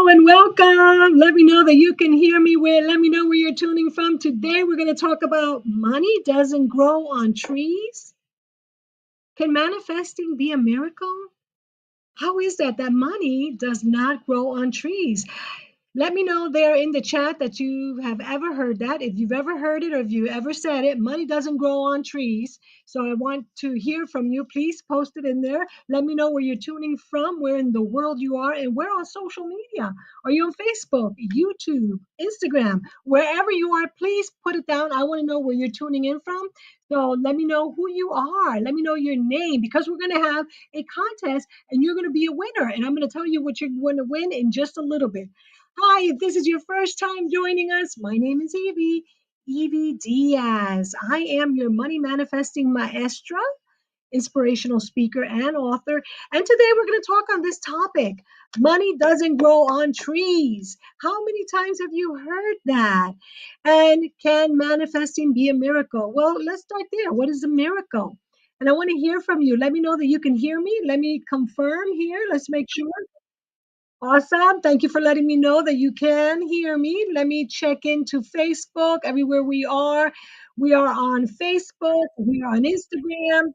and welcome. Let me know that you can hear me. Let me know where you're tuning from. Today we're going to talk about money doesn't grow on trees. Can manifesting be a miracle? How is that money does not grow on trees? Let me know there in the chat that you have ever heard that. If you've ever heard it or if you ever said it, money doesn't grow on trees. So I want to hear from you. Please post it in there. Let me know where you're tuning from, where in the world you are, and where on social media. Are you on Facebook, YouTube, Instagram, wherever you are? Please put it down. I want to know where you're tuning in from. So let me know who you are. Let me know your name because we're going to have a contest and you're going to be a winner. And I'm going to tell you what you're going to win in just a little bit. Hi, if this is your first time joining us, my name is Evie Diaz. I am your money manifesting maestra, inspirational speaker, and author. And today we're going to talk on this topic. Money doesn't grow on trees. How many times have you heard that? And can manifesting be a miracle? Well, let's start there. What is a miracle? And I want to hear from you. Let me know that you can hear me. Let me confirm here. Let's make sure. Awesome. Thank you for letting me know that you can hear me. Let me check into Facebook, everywhere we are. We are on Facebook, we are on Instagram.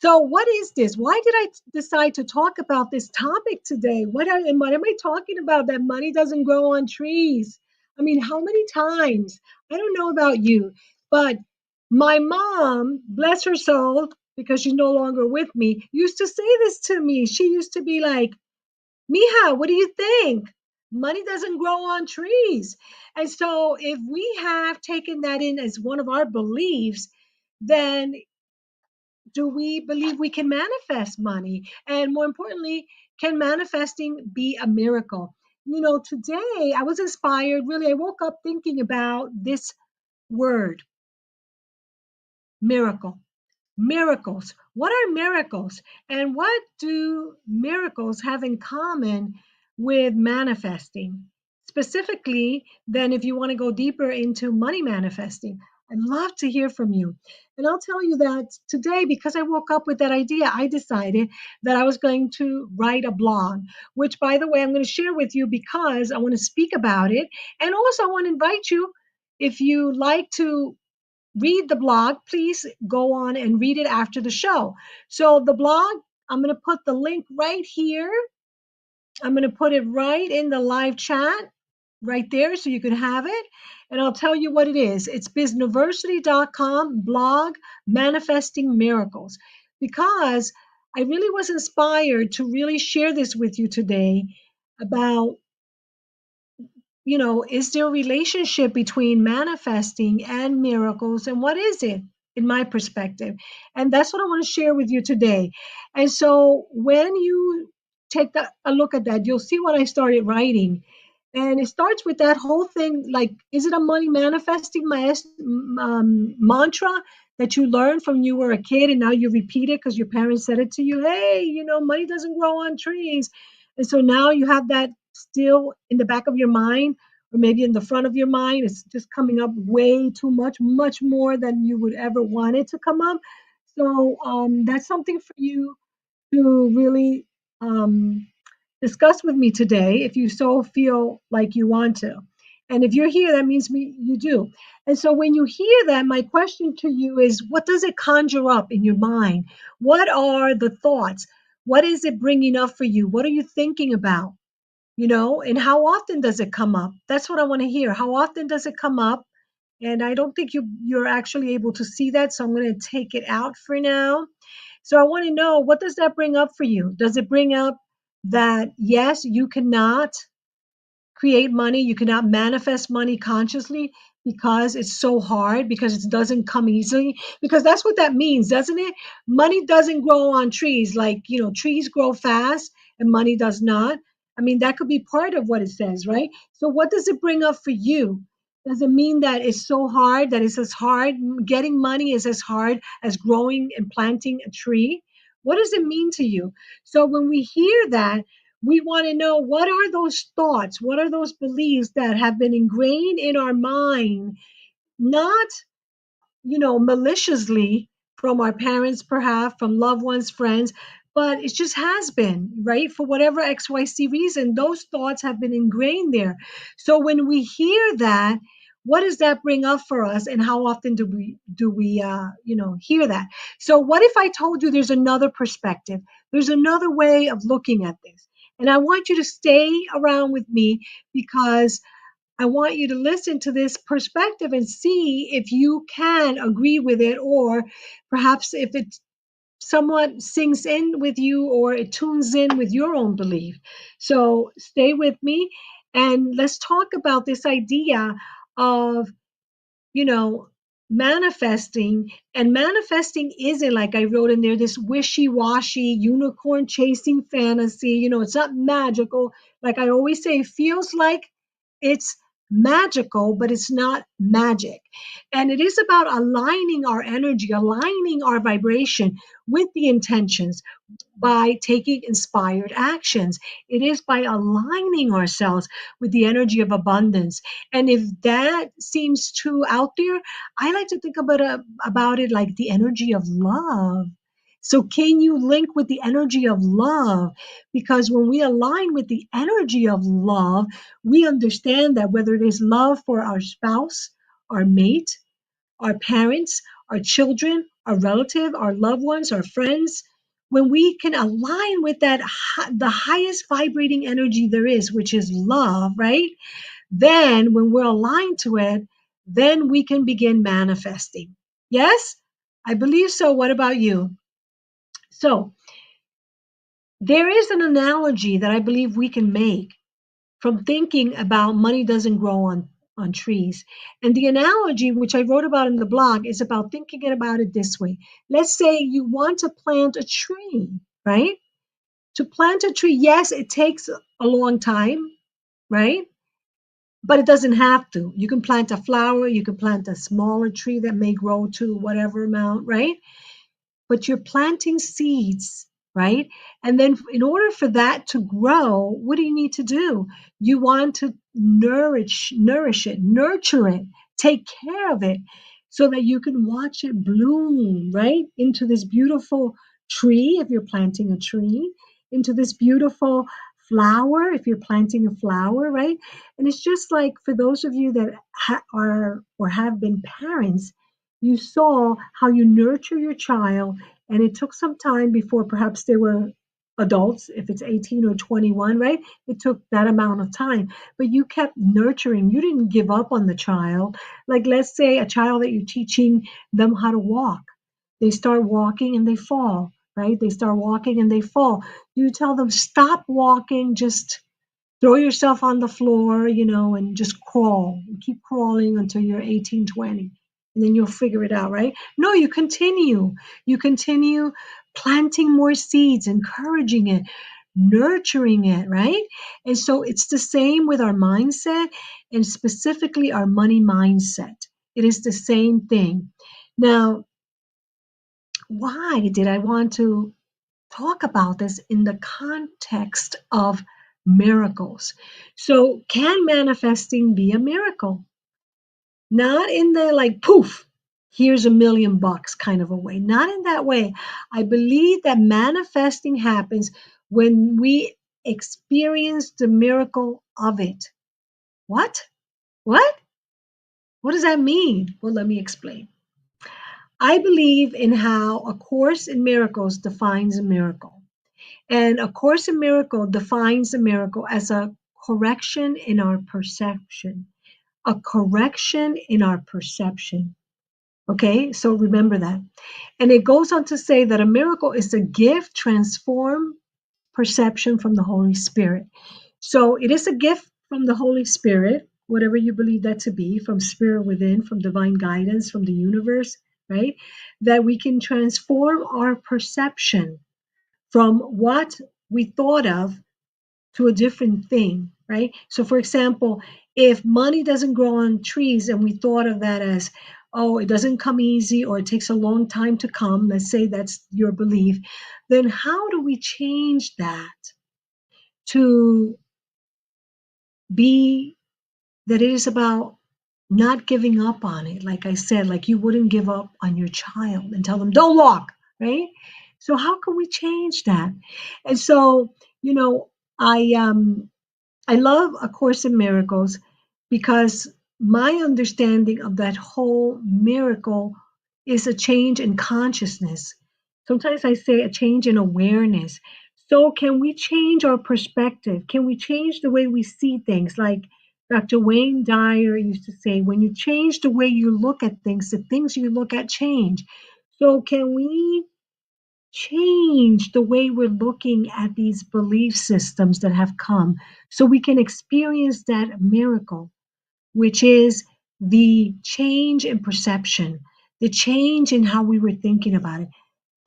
So, what is this? Why did I decide to talk about this topic today? What am I talking about? That money doesn't grow on trees. I mean, how many times? I don't know about you, but my mom, bless her soul, because she's no longer with me, used to say this to me. She used to be like, Mija, what do you think? Money doesn't grow on trees. And so, if we have taken that in as one of our beliefs, then do we believe we can manifest money? And more importantly, can manifesting be a miracle? You know, today I was inspired, really, I woke up thinking about this word, miracle. Miracles. What are miracles? And what do miracles have in common with manifesting? Specifically, then, if you want to go deeper into money manifesting, I'd love to hear from you. And I'll tell you that today, because I woke up with that idea, I decided that I was going to write a blog, which, by the way, I'm going to share with you because I want to speak about it. And also, I want to invite you, if you like to read the blog, please go on and read it after the show. So the blog, I'm going to put the link right here. I'm going to put it right in the live chat right there so you can have it. And I'll tell you what it is. It's bizniversity.com blog manifesting miracles. Because I really was inspired to really share this with you today about, is there a relationship between manifesting and miracles? And what is it, in my perspective? And that's what I want to share with you today. And so when you take a look at that, you'll see what I started writing. And it starts with that whole thing like, is it a money manifesting mantra that you learned from you were a kid and now you repeat it because your parents said it to you? Hey, money doesn't grow on trees. And so now you have that still in the back of your mind or maybe in the front of your mind. It's just coming up way too much more than you would ever want it to come up. So that's something for you to really discuss with me today if you so feel like you want to. And if you're here, that means you do. And so when you hear that, my question to you is, what does it conjure up in your mind? What are the thoughts? What is it bringing up for you? What are you thinking about? And how often does it come up? That's what I want to hear. How often does it come up? And I don't think you're actually able to see that, so I'm going to take it out for now. So I want to know, what does that bring up for you? Does it bring up that yes, you cannot create money, you cannot manifest money consciously because it's so hard, because it doesn't come easily? Because that's what that means, doesn't it? Money doesn't grow on trees. Like, trees grow fast and money does not. I mean, that could be part of what it says, right? So what does it bring up for you? Does it mean that it's so hard, that it's as hard, getting money is as hard as growing and planting a tree? What does it mean to you? So when we hear that, we want to know, what are those thoughts? What are those beliefs that have been ingrained in our mind, not, maliciously from our parents, perhaps from loved ones, friends, but it just has been, right? For whatever XYZ reason, those thoughts have been ingrained there. So when we hear that, what does that bring up for us, and how often do we hear that? So what if I told you there's another perspective? There's another way of looking at this. And I want you to stay around with me, because I want you to listen to this perspective and see if you can agree with it, or perhaps if it somewhat sinks in with you, or it tunes in with your own belief. So stay with me, and let's talk about this idea of, you know, manifesting. And manifesting isn't, like I wrote in there, this wishy-washy unicorn chasing fantasy. It's not magical. Like I always say, it feels like it's magical, but it's not magic. And it is about aligning our energy, aligning our vibration with the intentions, by taking inspired actions. It is by aligning ourselves with the energy of abundance. And if that seems too out there, I like to think about it like the energy of love. So, can you link with the energy of love? Because when we align with the energy of love, we understand that whether it is love for our spouse, our mate, our parents, our children, our relative, our loved ones, our friends, when we can align with that, the highest vibrating energy there is, which is love, right? Then when we're aligned to it, then we can begin manifesting. Yes, I believe so. What about you? So there is an analogy that I believe we can make from thinking about money doesn't grow on trees. And the analogy, which I wrote about in the blog, is about thinking about it this way. Let's say you want to plant a tree, right? To plant a tree, yes, it takes a long time, right? But it doesn't have to. You can plant a flower, you can plant a smaller tree that may grow to whatever amount, right? But you're planting seeds, right? And then in order for that to grow, what do you need to do? You want to nourish it, nurture it, take care of it, so that you can watch it bloom, right? Into this beautiful tree, if you're planting a tree, into this beautiful flower, if you're planting a flower, right? And it's just like, for those of you that are or have been parents, you saw how you nurture your child, and it took some time before perhaps they were adults, if it's 18 or 21, right? It took that amount of time, but you kept nurturing. You didn't give up on the child. Like, let's say a child that you're teaching them how to walk. They start walking and they fall, right? They start walking and they fall. You tell them, stop walking, just throw yourself on the floor, and just crawl. Keep crawling until you're 18, 20, and then you'll figure it out, right? No, you continue. You continue planting more seeds, encouraging it, nurturing it, right? And so it's the same with our mindset, and specifically our money mindset. It is the same thing. Now, why did I want to talk about this in the context of miracles? So, can manifesting be a miracle? Not in the like, poof, here's $1 million kind of a way. Not in that way. I believe that manifesting happens when we experience the miracle of it. What? What? What does that mean? Well, let me explain. I believe in how A Course in Miracles defines a miracle. And A Course in Miracle defines a miracle as a correction in our perception. A correction in our perception. Okay, so remember that. And it goes on to say that a miracle is a gift, transform perception from the Holy Spirit. So it is a gift from the Holy Spirit, whatever you believe that to be, from spirit within, from divine guidance, from the universe, right? That we can transform our perception from what we thought of to a different thing, right? So, for example, if money doesn't grow on trees and we thought of that as, oh, it doesn't come easy, or it takes a long time to come, let's say that's your belief, then how do we change that to be that it is about not giving up on it? Like I said, like you wouldn't give up on your child and tell them, don't walk, right? So how can we change that? And so, you know, I um I love A Course in Miracles because my understanding of that whole miracle is a change in consciousness. Sometimes I say a change in awareness. So, can we change our perspective? Can we change the way we see things? Like Dr. Wayne Dyer used to say, when you change the way you look at things, the things you look at change. So, can we change the way we're looking at these belief systems that have come so we can experience that miracle, which is the change in perception, the change in how we were thinking about it?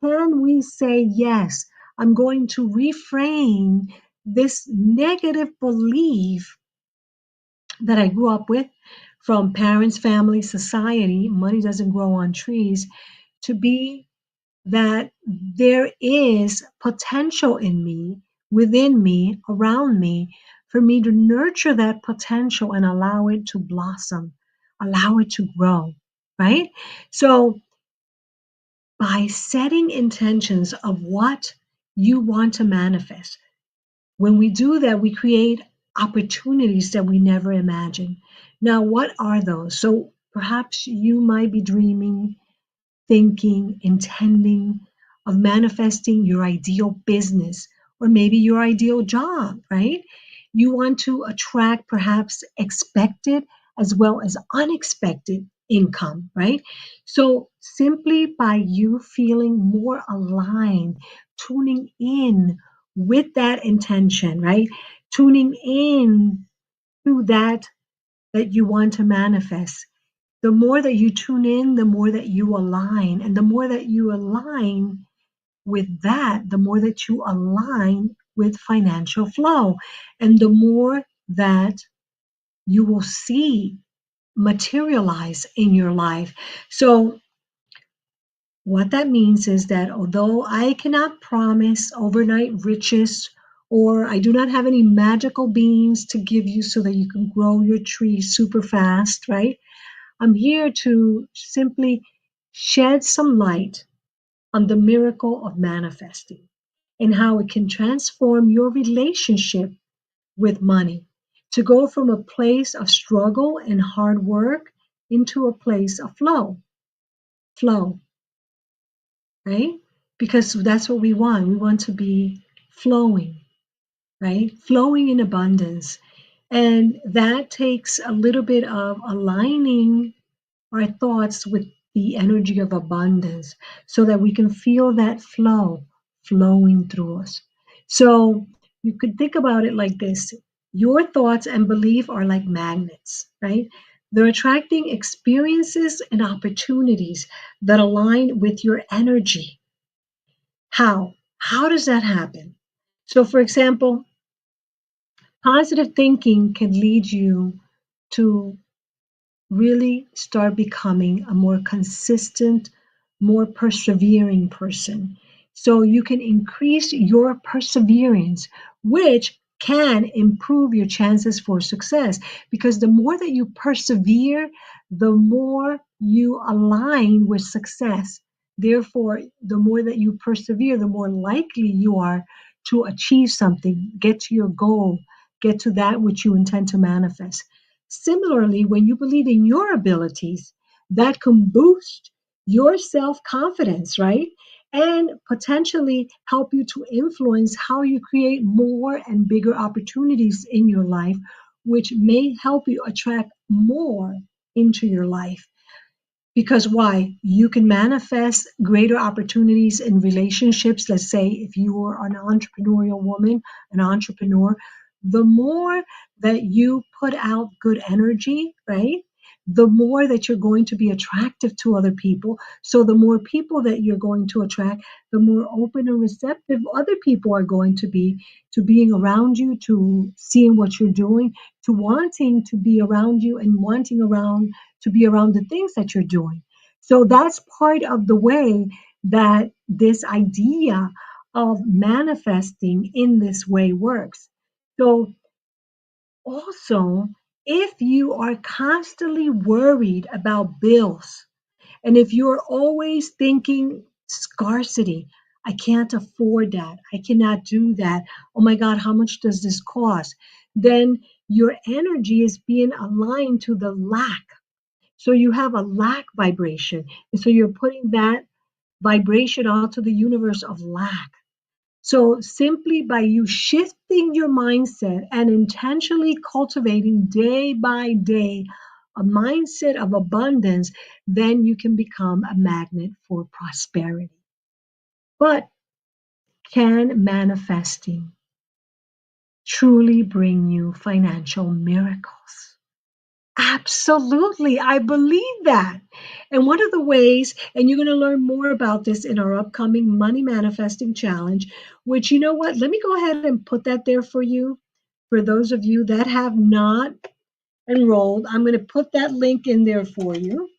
Can we say, yes, I'm going to reframe this negative belief that I grew up with from parents, family, society, money doesn't grow on trees, to be that there is potential in me, within me, around me, for me to nurture that potential and allow it to blossom, allow it to grow, right? So, by setting intentions of what you want to manifest, when we do that, we create opportunities that we never imagined. Now, what are those? So, perhaps you might be dreaming, thinking, intending of manifesting your ideal business or maybe your ideal job, right? You want to attract perhaps expected as well as unexpected income, right? So simply by you feeling more aligned, tuning in with that intention, right? Tuning in to that you want to manifest, the more that you tune in, the more that you align. And the more that you align with that, the more that you align with financial flow. And the more that you will see materialize in your life. So, what that means is that although I cannot promise overnight riches, or I do not have any magical beans to give you so that you can grow your tree super fast, right? I'm here to simply shed some light on the miracle of manifesting and how it can transform your relationship with money to go from a place of struggle and hard work into a place of flow, right? Because that's what we want. We want to be flowing, right? Flowing in abundance. And that takes a little bit of aligning our thoughts with the energy of abundance so that we can feel that flow flowing through us. So you could think about it like this: your thoughts and belief are like magnets, right? They're attracting experiences and opportunities that align with your energy. How? How does that happen? So, for example, positive thinking can lead you to really start becoming a more consistent, more persevering person. So you can increase your perseverance, which can improve your chances for success. Because the more that you persevere, the more you align with success. Therefore, the more that you persevere, the more likely you are to achieve something, get to your goal, get to that which you intend to manifest. Similarly, when you believe in your abilities, that can boost your self confidence, right? And potentially help you to influence how you create more and bigger opportunities in your life, which may help you attract more into your life. Because why? You can manifest greater opportunities in relationships. Let's say if you are an entrepreneurial woman, an entrepreneur, the more that you put out good energy, right? The more that you're going to be attractive to other people. So the more people that you're going to attract, the more open and receptive other people are going to be to being around you, to seeing what you're doing, to wanting to be around you and wanting around to be around the things that you're doing. So that's part of the way that this idea of manifesting in this way works. So, also, if you are constantly worried about bills, and if you're always thinking scarcity, I can't afford that. I cannot do that. Oh my God, how much does this cost? Then your energy is being aligned to the lack. So you have a lack vibration. And so you're putting that vibration out to the universe of lack. So simply by you shifting your mindset and intentionally cultivating day by day a mindset of abundance, then you can become a magnet for prosperity. But can manifesting truly bring you financial miracles? Absolutely. I believe that. And one of the ways, and you're going to learn more about this in our upcoming Money Manifesting Challenge, which, you know what? Let me go ahead and put that there for you. For those of you that have not enrolled, I'm going to put that link in there for you.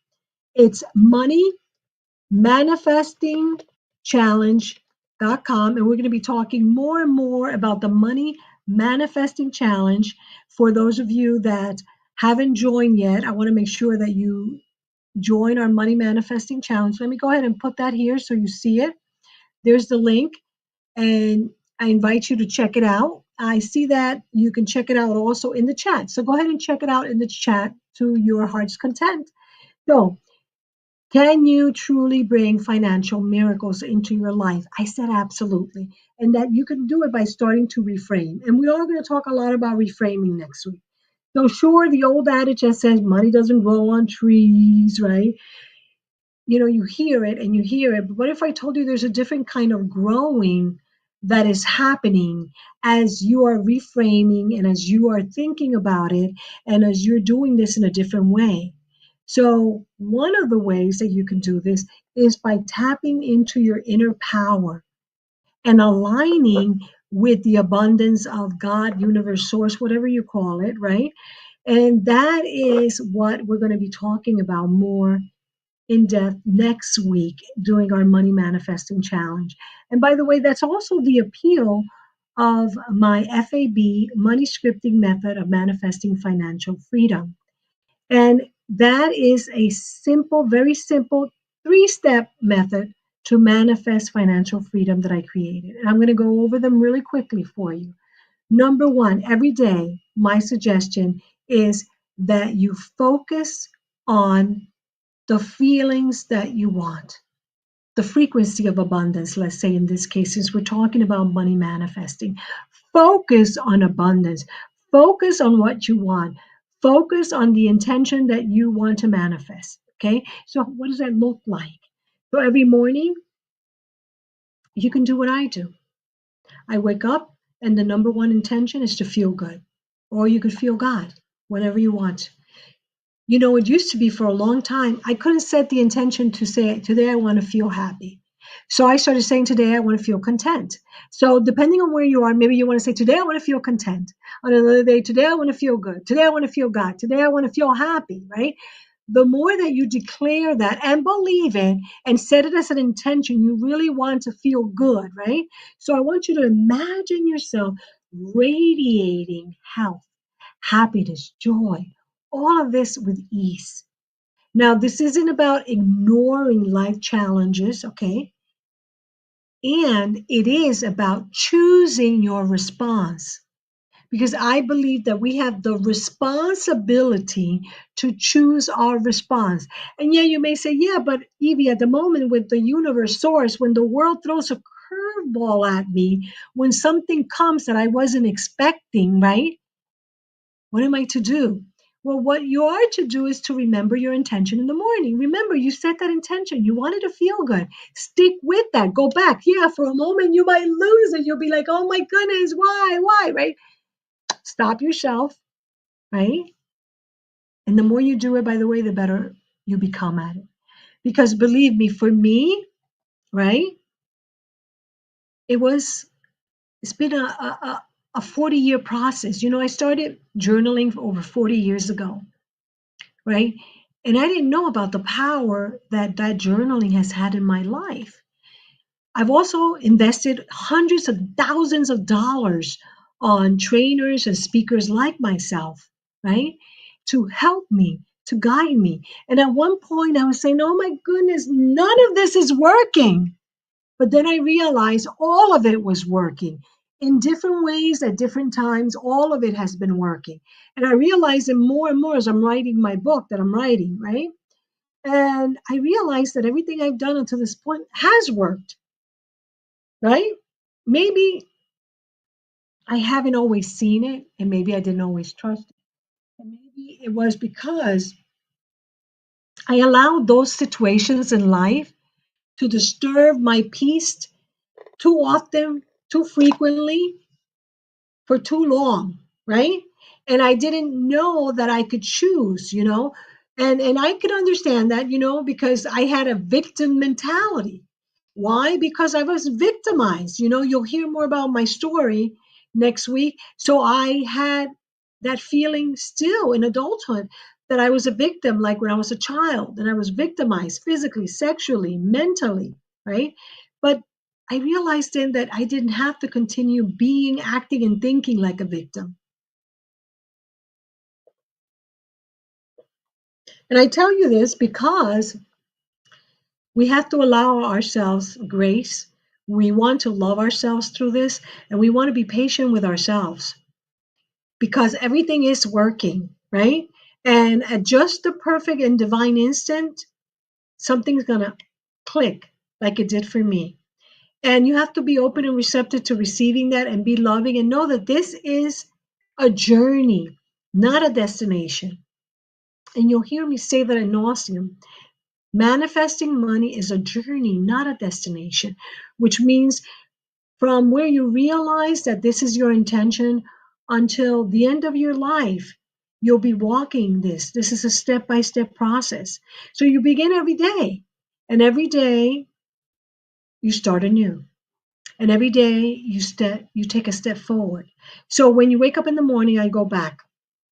It's moneymanifestingchallenge.com. And we're going to be talking more and more about the Money Manifesting Challenge. For those of you that haven't joined yet, I want to make sure that you join our Money Manifesting Challenge. Let me go ahead and put that here so you see it. There's the link, and I invite you to check it out. I see that you can check it out also in the chat. So go ahead and check it out in the chat to your heart's content. So, can you truly bring financial miracles into your life? I said absolutely. And that you can do it by starting to reframe. And we are going to talk a lot about reframing next week. So, sure, the old adage that says money doesn't grow on trees, right? You know, you hear it and you hear it. But what if I told you there's a different kind of growing that is happening as you are reframing and as you are thinking about it and as you're doing this in a different way? So, one of the ways that you can do this is by tapping into your inner power and aligning with the abundance of God, universe, source, whatever you call it, right? And that is what we're going to be talking about more in depth next week during our Money Manifesting Challenge. And by the way, that's also the appeal of my F.A.B. money scripting method of manifesting financial freedom. And that is a simple, very simple 3-step method to manifest financial freedom that I created. And I'm going to go over them really quickly for you. Number one, every day, my suggestion is that you focus on the feelings that you want, the frequency of abundance, let's say in this case, since we're talking about money manifesting. Focus on abundance. Focus on what you want. Focus on the intention that you want to manifest. Okay. So, what does that look like? So, every morning, you can do what I do. I wake up, and the number one intention is to feel good, or you could feel God, whatever you want. You know, it used to be for a long time, I couldn't set the intention to say, today I want to feel happy. So I started saying, today I want to feel content. So depending on where you are, maybe you want to say, today I want to feel content. On another day, today I want to feel good. Today I want to feel God. Today I want to feel happy, right? The more that you declare that and believe it and set it as an intention, you really want to feel good, right? So I want you to imagine yourself radiating health, happiness, joy, all of this with ease. Now, this isn't about ignoring life challenges, okay? And it is about choosing your response. Because I believe that we have the responsibility to choose our response. And yeah, you may say, yeah, but Evie, at the moment with the universe source, when the world throws a curveball at me, when something comes that I wasn't expecting, right? What am I to do? Well, what you are to do is to remember your intention in the morning. Remember, you set that intention. You wanted to feel good. Stick with that. Go back. Yeah, for a moment, you might lose it. You'll be like, oh my goodness, why, right? Stop yourself, right? And the more you do it, by the way, the better you become at it. Because believe me, for me, right, it was, it's been a 40-year process. You know, I started journaling over 40 years ago, right? And I didn't know about the power that that journaling has had in my life. I've also invested hundreds of thousands of dollars on trainers and speakers like myself, right? To help me, to guide me. And at one point I was saying, oh my goodness, none of this is working. But then I realized all of it was working in different ways at different times. All of it has been working. And I realized it more and more as I'm writing my book that I'm writing, right? And I realized that everything I've done until this point has worked, right? Maybe I haven't always seen it, and maybe I didn't always trust it. And maybe it was because I allowed those situations in life to disturb my peace too often, too frequently, for too long, right? And I didn't know that I could choose, and I could understand that, because I had a victim mentality. Why? Because I was victimized. You'll hear more about my story next week. So I had that feeling still in adulthood that I was a victim, like when I was a child, and I was victimized physically, sexually, mentally, right? But I realized then that I didn't have to continue being, acting, and thinking like a victim. And I tell you this because we have to allow ourselves grace. We want to love ourselves through this, and we want to be patient with ourselves because everything is working, right? And at just the perfect and divine instant, something's going to click like it did for me. And you have to be open and receptive to receiving that and be loving and know that this is a journey, not a destination. And you'll hear me say that ad nauseum. Manifesting money is a journey, not a destination, which means from where you realize that this is your intention until the end of your life, you'll be walking this. This is a step by step process. So you begin every day, and every day you start anew. And every day you take a step forward. So when you wake up in the morning, I go back.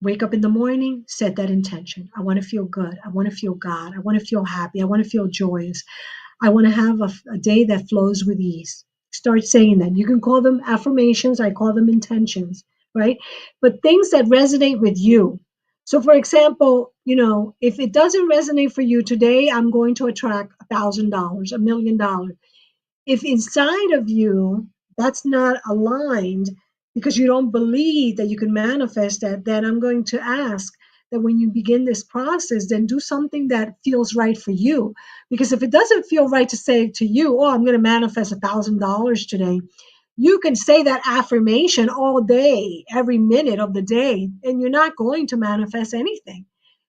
Wake up in the morning, set that intention. I want to feel good. I want to feel God. I want to feel happy. I want to feel joyous. I want to have a day that flows with ease. Start saying that. You can call them affirmations. I call them intentions, right? But things that resonate with you. So, for example, if it doesn't resonate for you today, I'm going to attract $1,000, $1,000,000. If inside of you that's not aligned because you don't believe that you can manifest that, then I'm going to ask that when you begin this process, then do something that feels right for you. Because if it doesn't feel right to say to you, oh, I'm going to manifest $1,000 today, you can say that affirmation all day, every minute of the day, and you're not going to manifest anything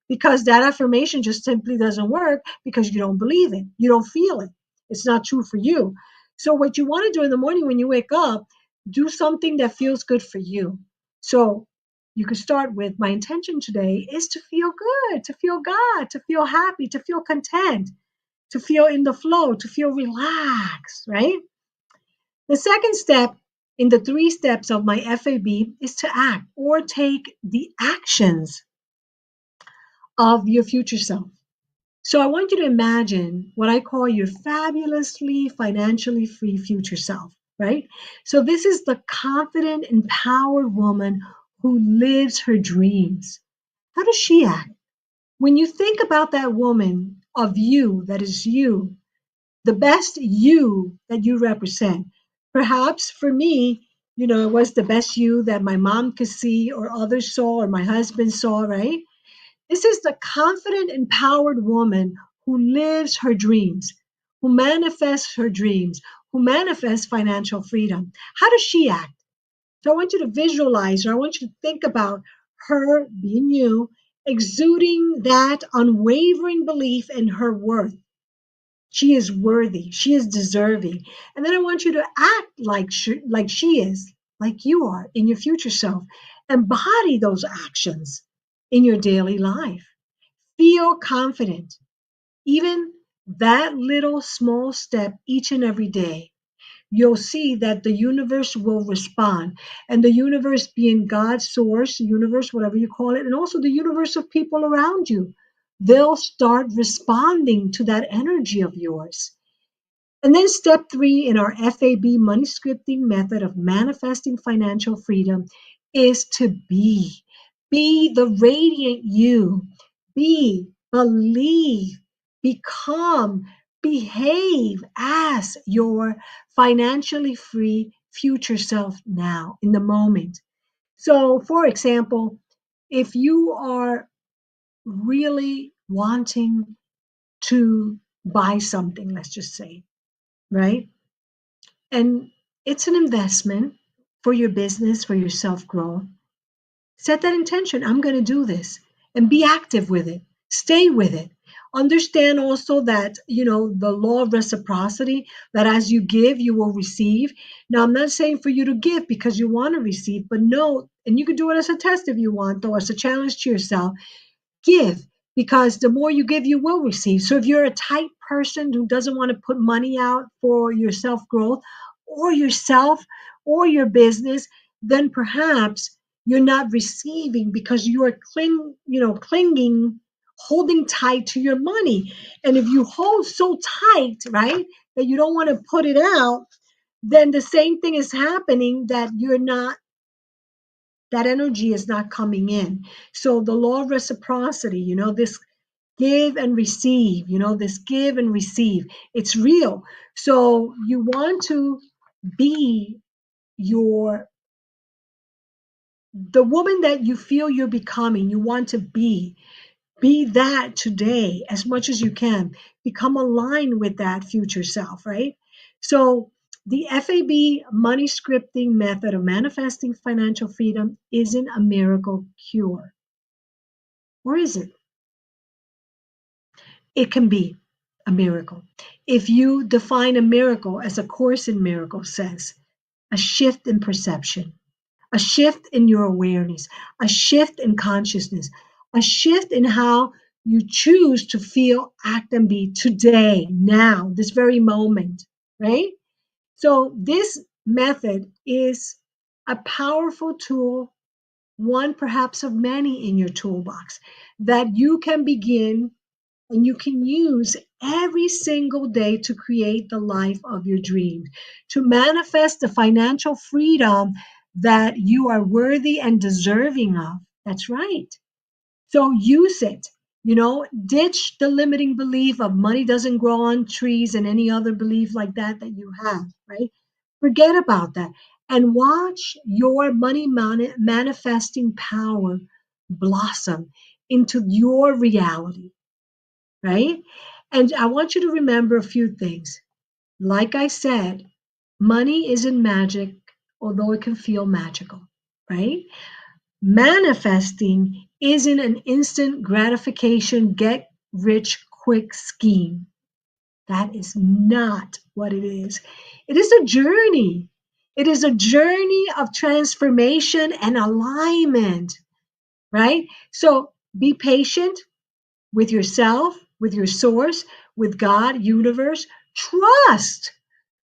because that affirmation just simply doesn't work because you don't believe it. You don't feel it. It's not true for you. So, what you want to do in the morning when you wake up, do something that feels good for you. So, you could start with my intention today is to feel good, to feel God, to feel happy, to feel content, to feel in the flow, to feel relaxed, right? The second step in the three steps of my FAB is to act or take the actions of your future self. So I want you to imagine what I call your fabulously financially free future self, right? So this is the confident, empowered woman who lives her dreams. How does she act? When you think about that woman of you, that is you, the best you that you represent. Perhaps for me, it was the best you that my mom could see or others saw or my husband saw, right? This is the confident, empowered woman who lives her dreams, who manifests her dreams, who manifests financial freedom. How does she act? So I want you to visualize her. I want you to think about her being you, exuding that unwavering belief in her worth. She is worthy. She is deserving. And then I want you to act like she is, like you are in your future self. Embody those actions in your daily life. Feel confident. Even that little small step each and every day, you'll see that the universe will respond. And the universe being God's source, universe, whatever you call it, and also the universe of people around you, they'll start responding to that energy of yours. And then step three in our FAB money scripting method of manifesting financial freedom is to be. Be the radiant you. Be, believe, become, behave as your financially free future self now in the moment. So, for example, if you are really wanting to buy something, let's just say, right? And it's an investment for your business, for your self growth. Set that intention. I'm going to do this and be active with it. Stay with it. Understand also that, the law of reciprocity, that as you give, you will receive. Now, I'm not saying for you to give because you want to receive, but no, and you can do it as a test if you want, though, as a challenge to yourself. Give, because the more you give, you will receive. So if you're a type person who doesn't want to put money out for your self growth or yourself or your business, then perhaps you're not receiving because you are clinging, holding tight to your money. And if you hold so tight, right, that you don't want to put it out, then the same thing is happening, that you're not, that energy is not coming in. So the law of reciprocity, this give and receive, this give and receive, it's real. So you want to be your the woman that you feel you're becoming. You want to be that today as much as you can. Become aligned with that future self, right? So the FAB money scripting method of manifesting financial freedom isn't a miracle cure. Or is it? It can be a miracle. If you define a miracle, as A Course in Miracles says, a shift in perception, a shift in your awareness, a shift in consciousness, a shift in how you choose to feel, act, and be today, now, this very moment, right? So, this method is a powerful tool, one perhaps of many in your toolbox, that you can begin and you can use every single day to create the life of your dreams, to manifest the financial freedom that you are worthy and deserving of. That's right. So use it. Ditch the limiting belief of money doesn't grow on trees and any other belief like that you have, right? Forget about that and watch your money manifesting power blossom into your reality, right? And I want you to remember a few things. Like I said, money isn't magic, although it can feel magical, right? Manifesting isn't an instant gratification, get rich quick scheme. That is not what it is. It is a journey. It is a journey of transformation and alignment, right? So be patient with yourself, with your source, with God, universe. Trust.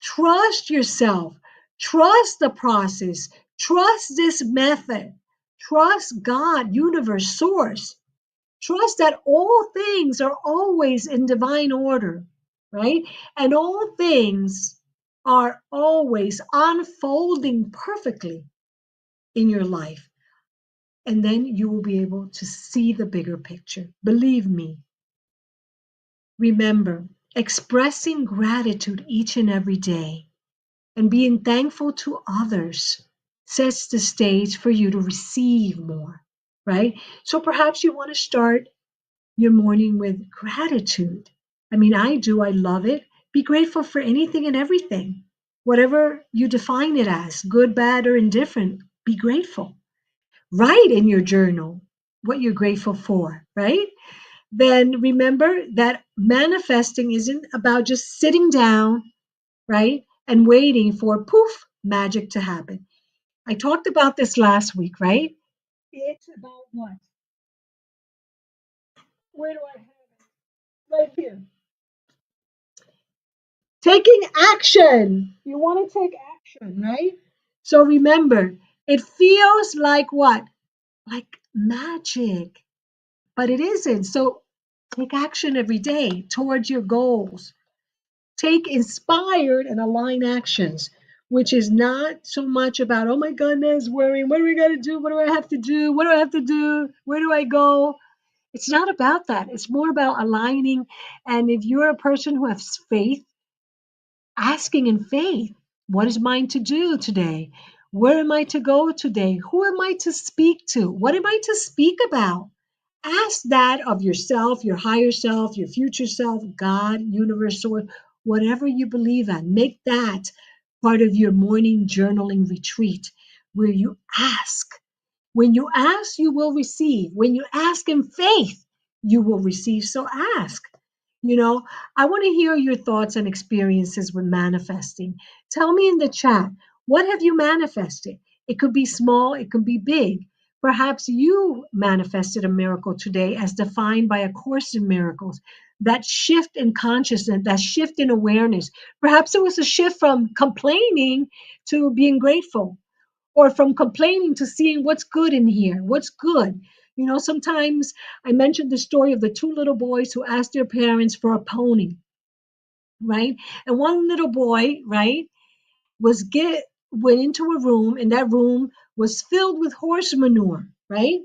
Trust yourself. Trust the process. Trust this method. Trust God, universe, source. Trust that all things are always in divine order, right? And all things are always unfolding perfectly in your life. And then you will be able to see the bigger picture. Believe me. Remember, expressing gratitude each and every day and being thankful to others sets the stage for you to receive more, right? So perhaps you want to start your morning with gratitude. I mean, I do, I love it. Be grateful for anything and everything, whatever you define it as, good, bad, or indifferent. Be grateful. Write in your journal what you're grateful for, right? Then remember that manifesting isn't about just sitting down, right, and waiting for poof magic to happen. I talked about this last week, right? It's about what? Where do I have it? Right here. Taking action. You want to take action, right? So remember, it feels like what? Like magic, but it isn't. So take action every day towards your goals. Take inspired and aligned actions, which is not so much about, oh my goodness, worrying, what do we got to do? What do I have to do? What do I have to do? Where do I go? It's not about that. It's more about aligning. And if you're a person who has faith, asking in faith, what is mine to do today? Where am I to go today? Who am I to speak to? What am I to speak about? Ask that of yourself, your higher self, your future self, God, universe, source, whatever you believe in. Make that part of your morning journaling retreat where you ask. When you ask, you will receive. When you ask in faith, you will receive. So ask. You know, I want to hear your thoughts and experiences with manifesting. Tell me in the chat, what have you manifested? It could be small, it could be big. Perhaps you manifested a miracle today as defined by A Course in Miracles. That shift in consciousness, that shift in awareness. Perhaps it was a shift from complaining to being grateful, or from complaining to seeing what's good in here, what's good. You know, sometimes I mentioned the story of the two little boys who asked their parents for a pony, right? And one little boy, right, was get went into a room, and that room was filled with horse manure, right?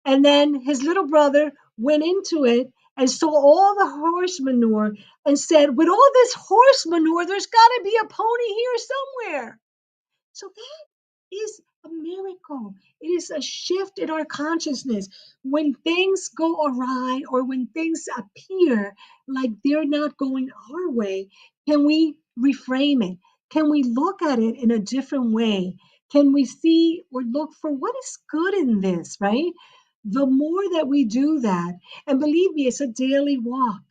And then his little brother went into it and saw all the horse manure and said, with all this horse manure, there's got to be a pony here somewhere. So is a miracle. It is a shift in our consciousness. When things go awry or when things appear like they're not going our way, can we reframe it? Can we look at it in a different way? Can we see or look for what is good in this, right? The more that we do that, and believe me, it's a daily walk,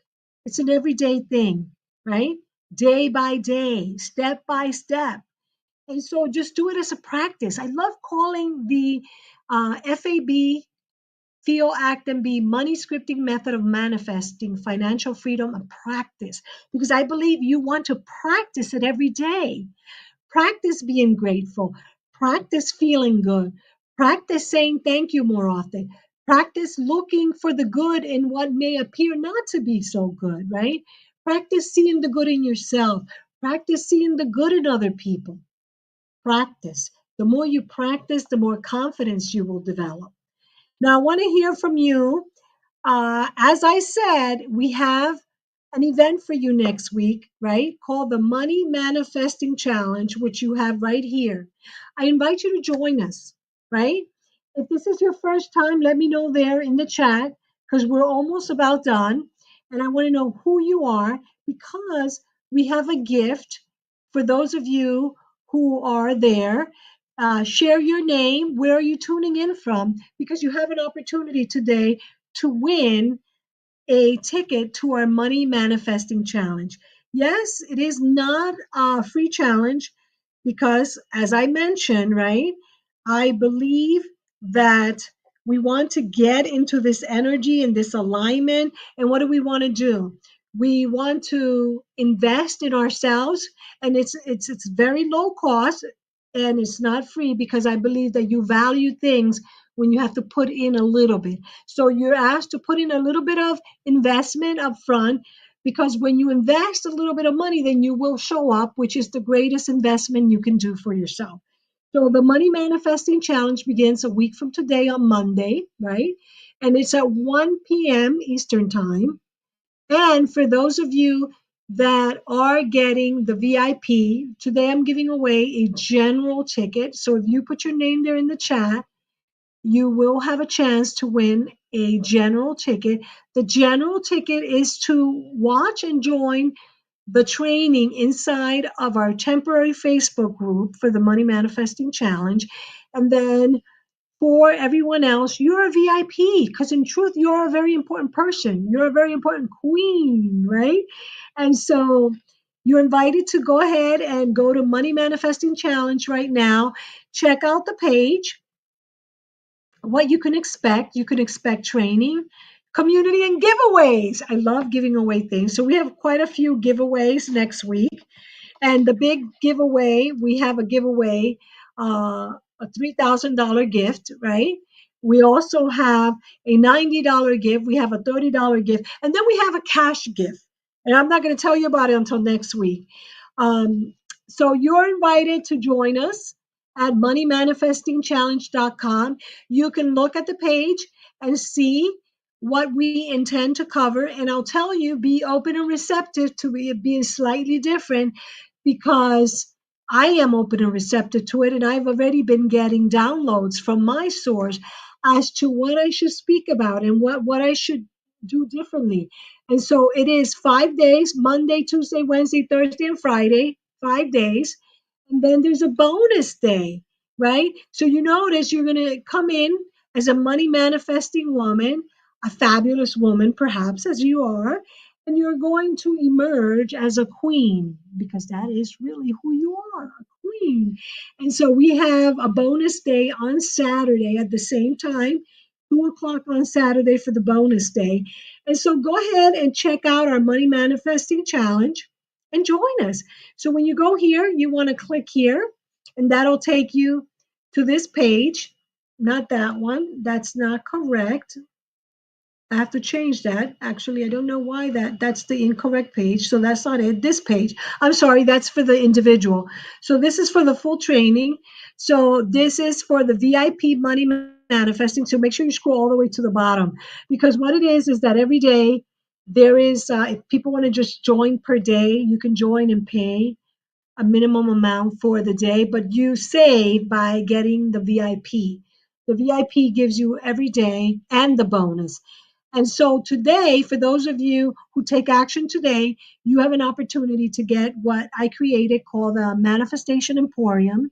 it's an everyday thing, right? Day by day, step by step. And so just do it as a practice. I love calling the F.A.B, Feel, Act, and Be money scripting method of manifesting financial freedom a practice, because I believe you want to practice it every day. Practice being grateful, practice feeling good, practice saying thank you more often, practice looking for the good in what may appear not to be so good, right? Practice seeing the good in yourself, practice seeing the good in other people. Practice. The more you practice, the more confidence you will develop. Now, I want to hear from you. As I said, we have an event for you next week, right? Called the Money Manifesting Challenge, which you have right here. I invite you to join us, right? If this is your first time, let me know there in the chat because we're almost about done. And I want to know who you are because we have a gift for those of you who are there. Share your name. Where are you tuning in from? Because you have an opportunity today to win a ticket to our Money Manifesting Challenge. Yes, it is not a free challenge because, as I mentioned, right, I believe that we want to get into this energy and this alignment. And what do we want to do? We want to invest in ourselves, and it's very low cost and it's not free because I believe that you value things when you have to put in a little bit. So you're asked to put in a little bit of investment up front because when you invest a little bit of money, then you will show up, which is the greatest investment you can do for yourself. So the Money Manifesting Challenge begins a week from today on Monday, right? And it's at 1 p.m. Eastern Time. And for those of you that are getting the VIP, today I'm giving away a general ticket. So if you put your name there in the chat, you will have a chance to win a general ticket. The general ticket is to watch and join the training inside of our temporary Facebook group for the Money Manifesting Challenge. And then for everyone else, you're a VIP because in truth, you're a very important person. You're a very important queen, right? And so you're invited to go ahead and go to Money Manifesting Challenge right now. Check out the page what you can expect. You can expect training, community, and giveaways. I love giving away things. So we have quite a few giveaways next week. And the big giveaway, we have a giveaway, a $3,000 gift, right? We also have a $90 gift. We have a $30 gift. And then we have a cash gift. And I'm not going to tell you about it until next week. So you're invited to join us at moneymanifestingchallenge.com. You can look at the page and see what we intend to cover. And I'll tell you, be open and receptive to it being slightly different, because I am open and receptive to it. And I've already been getting downloads from my source as to what I should speak about and what I should do differently. And so it is 5 days: Monday, Tuesday, Wednesday, Thursday, and Friday, 5 days. And then there's a bonus day, right? So you notice you're going to come in as a money manifesting woman, a fabulous woman, perhaps, as you are, and you're going to emerge as a queen, because that is really who you are, a queen. And so we have a bonus day on Saturday at the same time, 2 o'clock on Saturday for the bonus day. And so go ahead and check out our Money Manifesting Challenge and join us. So when you go here, you want to click here, and that'll take you to this page. Not that one. That's not correct. I have to change that. Actually, I don't know why that's the incorrect page. So that's not it. This page. I'm sorry, that's for the individual. So this is for the full training. So this is for the VIP money manifesting. So make sure you scroll all the way to the bottom, because what it is that every day there is, if people want to just join per day, you can join and pay a minimum amount for the day, but you save by getting the VIP. The VIP gives you every day and the bonus. And so today, for those of you who take action today, you have an opportunity to get what I created called the Manifestation Emporium.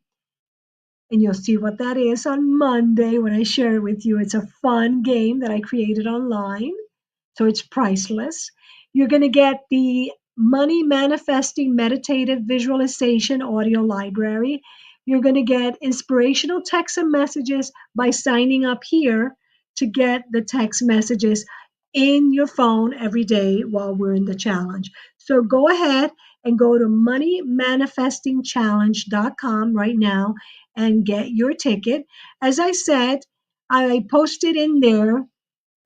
And you'll see what that is on Monday when I share it with you. It's a fun game that I created online, so it's priceless. You're going to get the Money Manifesting Meditative Visualization audio library. You're going to get inspirational texts and messages by signing up here to get the text messages in your phone every day while we're in the challenge. So go ahead and go to moneymanifestingchallenge.com right now and get your ticket. As I said, I posted in there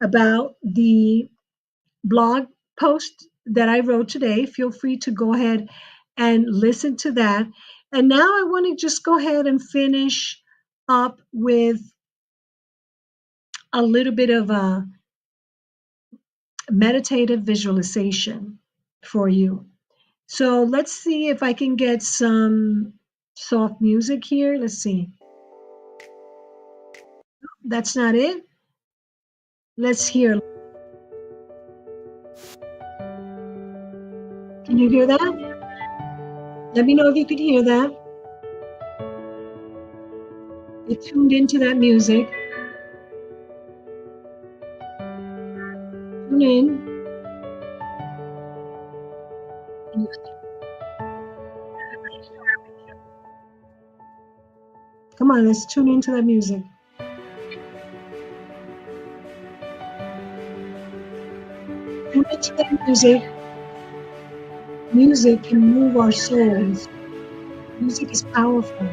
about the blog post that I wrote today. Feel free to go ahead and listen to that. And now I want to just go ahead and finish up with a little bit of a meditative visualization for you. So let's see if I can get some soft music here. Let's see. That's not it. Let's hear. Can you hear that? Let me know if you could hear that. Get tuned into that music. Tune in. Come on, let's tune into that music. Tune into that music. Music can move our souls. Music is powerful.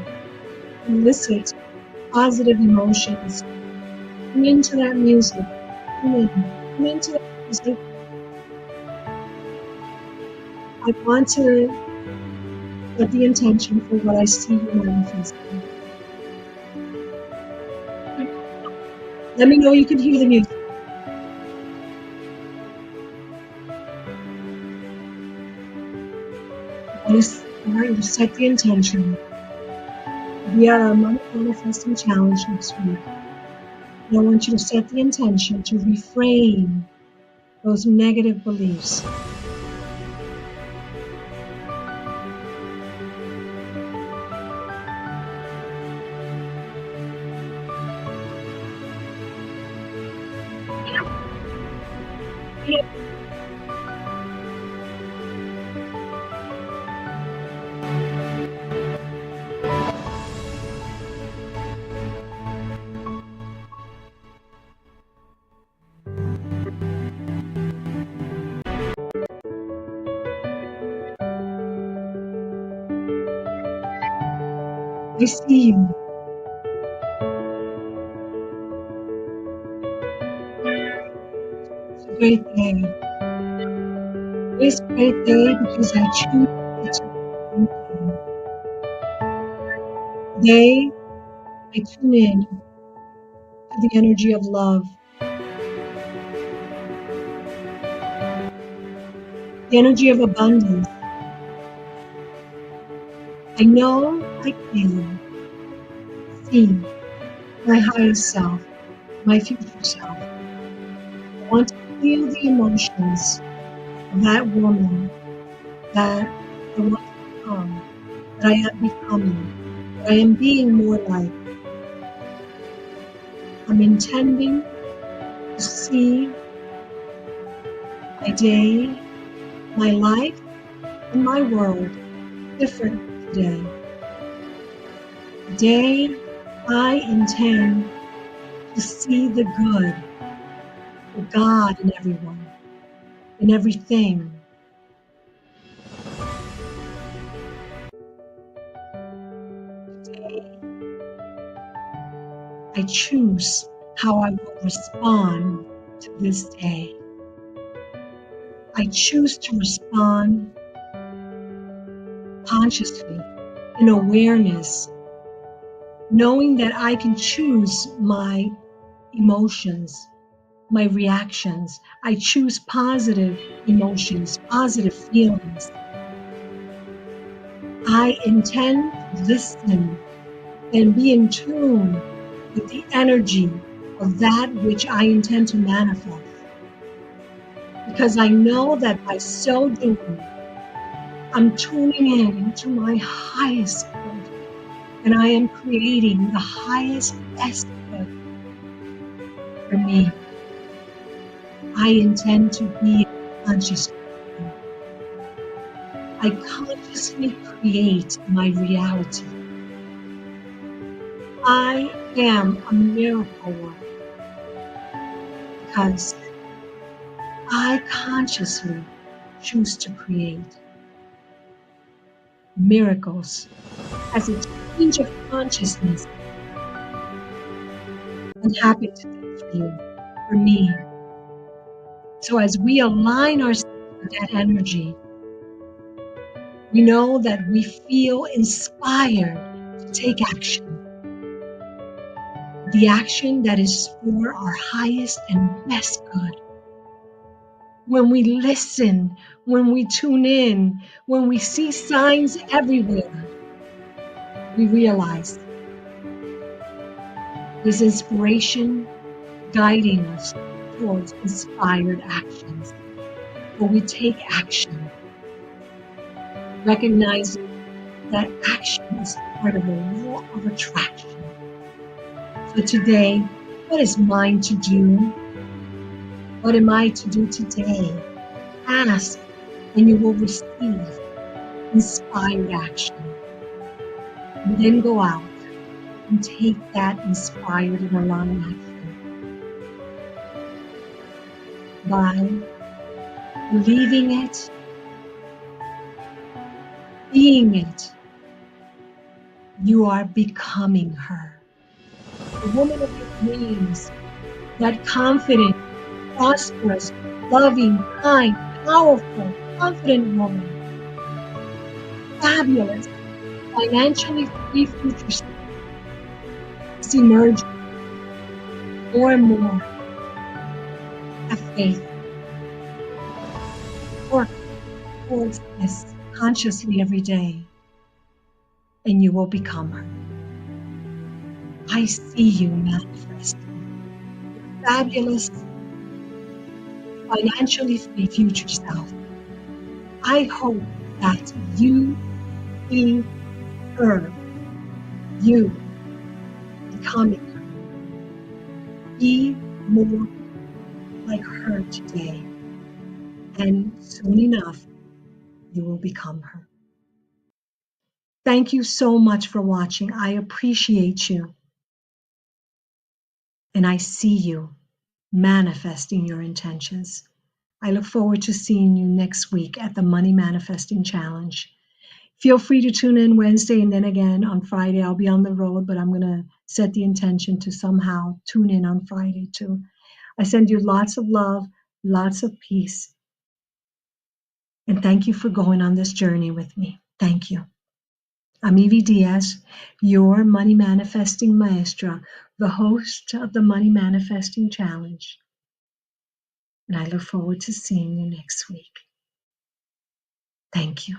It elicits positive emotions. Tune into that music. Tune in. Tune into that music. I want to set the intention for what I see you manifesting. Let me know you can hear the music. I want you to set the intention to be at our Money Manifesting Challenge next week. And I want you to set the intention to reframe those negative beliefs. I see you. It's a great day. It's a great day because I choose it to be a great day. Today, I tune in to the energy of love. the energy of abundance. I know I can see my highest self, my future self. I want to feel the emotions of that woman that I want to become, that I am becoming, that I am being more like. I'm intending to see my day, my life, and my world different today. Today, I intend to see the good, the God in everyone, in everything. Today, I choose how I will respond to this day. I choose to respond consciously, in awareness, knowing that I can choose my emotions, my reactions. I choose positive emotions, positive feelings. I intend to listen and be in tune with the energy of that which I intend to manifest. Because I know that by so doing, I'm tuning in into my highest good, and I am creating the highest, best good for me. I intend to be conscious. I consciously create my reality. I am a miracle worker because I consciously choose to create miracles as a change of consciousness and happen today for you, for me. So as we align ourselves with that energy, we know that we feel inspired to take action. The action that is for our highest and best good. When we listen, when we tune in, when we see signs everywhere, we realize there's inspiration guiding us towards inspired actions. Where we take action, recognizing that action is part of the law of attraction. So today, what is mine to do? What am I to do today? Ask, and you will receive inspired action. And then go out and take that inspired and aligned action by believing it, being it. You are becoming her. The woman of your dreams, that confident, prosperous, loving, kind, powerful, confident woman, fabulous, financially free future self is emerging more and more. Have faith. Work towards this consciously every day, and you will become her. I see you manifesting your fabulous, financially free future self. I hope that you see her, you becoming her. Be more like her today, and soon enough, you will become her. Thank you so much for watching. I appreciate you. And I see you manifesting your intentions. I look forward to seeing you next week at the Money Manifesting Challenge. Feel free to tune in Wednesday, and then again on Friday. I'll be on the road, but I'm going to set the intention to somehow tune in on Friday too. I send you lots of love, lots of peace. And thank you for going on this journey with me. Thank you. I'm Evie Diaz, your Money Manifesting Maestra, the host of the Money Manifesting Challenge. And I look forward to seeing you next week. Thank you.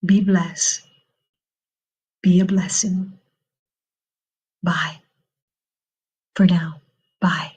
Be blessed. Be a blessing. Bye. For now. Bye.